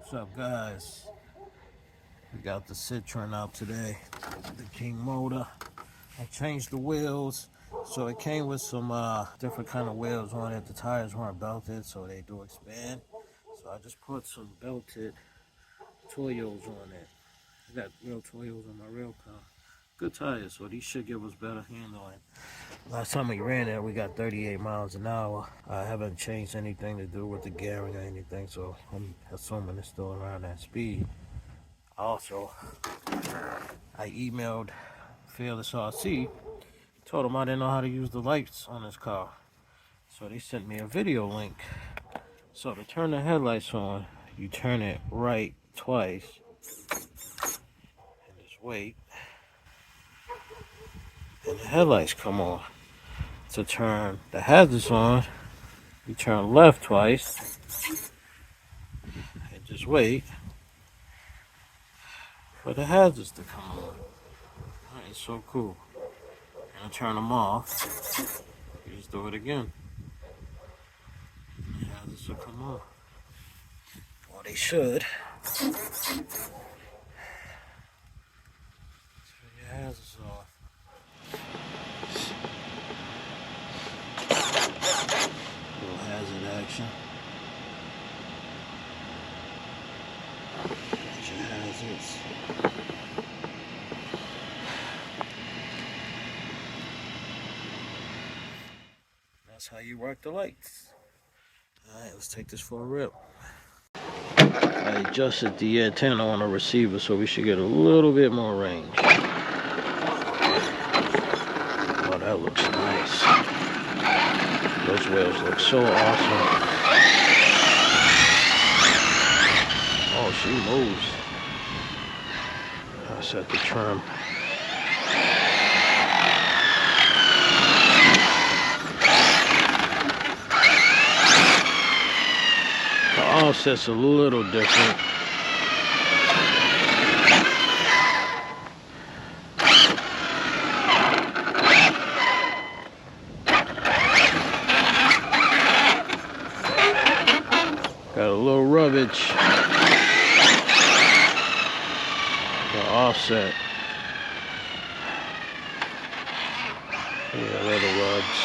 What's up, guys? We got the Citroen out today, the King motor. I changed the wheels, so it came with some different kind of wheels on it. The tires weren't belted, so they do expand. So I just put some belted Toyos on it. I got real Toyos on my real car. Good tires, so these should give us better handling. Last time we ran it, we got 38 miles an hour. I haven't changed anything to do with the gearing or anything, so I'm assuming it's still around that speed. Also, I emailed Fearless RC, told them I didn't know how to use the lights on this car. So they sent me a video link. So to turn the headlights on, you turn it right twice and just wait. And the headlights come on. To turn the hazards on, you turn left twice and just wait for the hazards to come on. Alright, so cool. And I turn them off. You just do it again. And the hazards will come on. Or they should. Turn your hazards off. Little hazard action. There's your hazards. That's how you work the lights. Alright, let's take this for a rip. I adjusted the antenna on the receiver so we should get a little bit more range. Oh, that looks nice. Those wheels look so awesome. Oh, she moves. I set the trim. The offset's a little different. Got a little rubbage. The offset. Yeah, little rubs.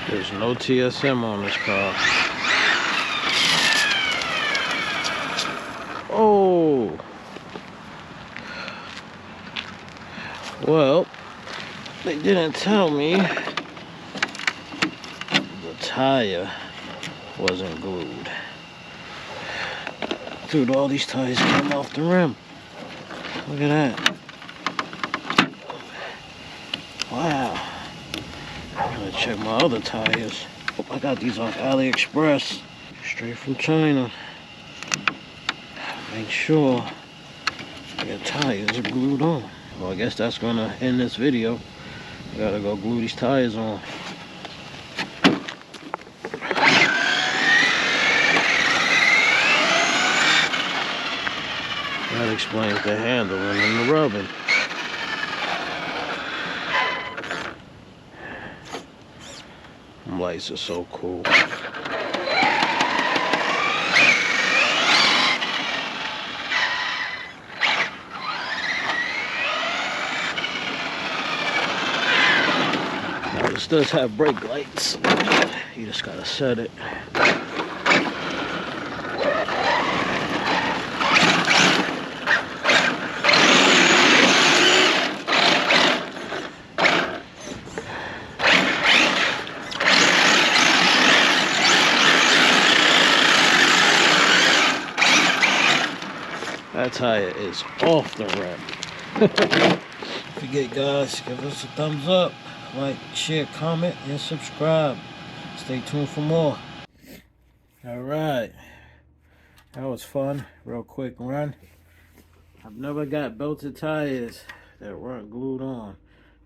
There's no TSM on this car. Oh! Well, they didn't tell me the tire wasn't glued. Dude, all these tires came off the rim. Look at that. Wow. I'm gonna check my other tires. I got these off AliExpress, straight from China. Make sure your tires are glued on. Well, I guess that's gonna end this video. I gotta go glue these tires on. That explains the handling and the rubbing. Lights are so cool. Now this does have brake lights. You just gotta set it. That tire is off the rim. Don't forget, guys, give us a thumbs up, like, share, comment, and subscribe. Stay tuned for more. Alright, that was fun. Real quick run. I've never got belted tires that weren't glued on.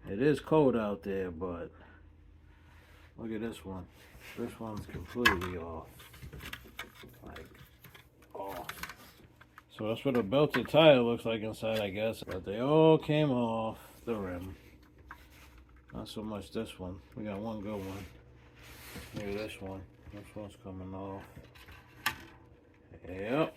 It is cold out there, but Look at this one. This one's completely off. Like, off. So that's what a belted tire looks like inside, I guess. But they all came off the rim. Not so much this one. We got one good one. Maybe this one. This one's coming off. Yep.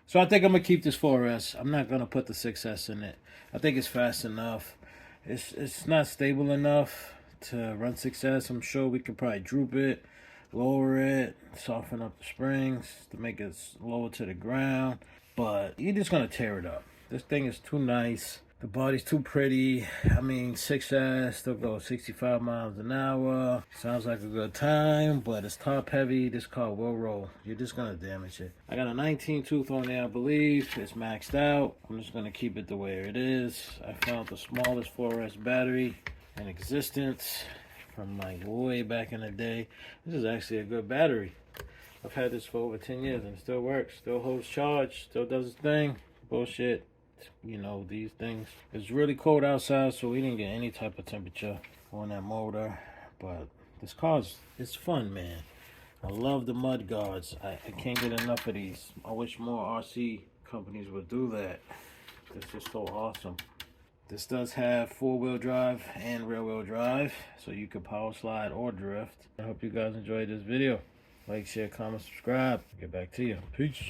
So I think I'm going to keep this 4S. I'm not going to put the 6S in it. I think it's fast enough. It's not stable enough to run 6S. I'm sure we could probably droop it, lower it, soften up the springs to make it lower to the ground. But you're just going to tear it up. This thing is too nice. The body's too pretty. I mean, 6S still goes 65 miles an hour. Sounds like a good time, but it's top heavy. This car will roll. You're just going to damage it. I got a 19 tooth on there, I believe. It's maxed out. I'm just going to keep it the way it is. I found the smallest 4S battery in existence from like way back in the day. This is actually a good battery. I've had this for over 10 years and it still works. Still holds charge. Still does its thing. Bullshit. You know, these things. It's really cold outside, so we didn't get any type of temperature on that motor. But this car's, it's fun, man. I love the mud guards. I can't get enough of these. I wish more RC companies would do that. It's just so awesome. This does have 4-wheel drive and rear-wheel drive, so you can power slide or drift. I hope you guys enjoyed this video. Like, share, comment, subscribe. Get back to you. Peace.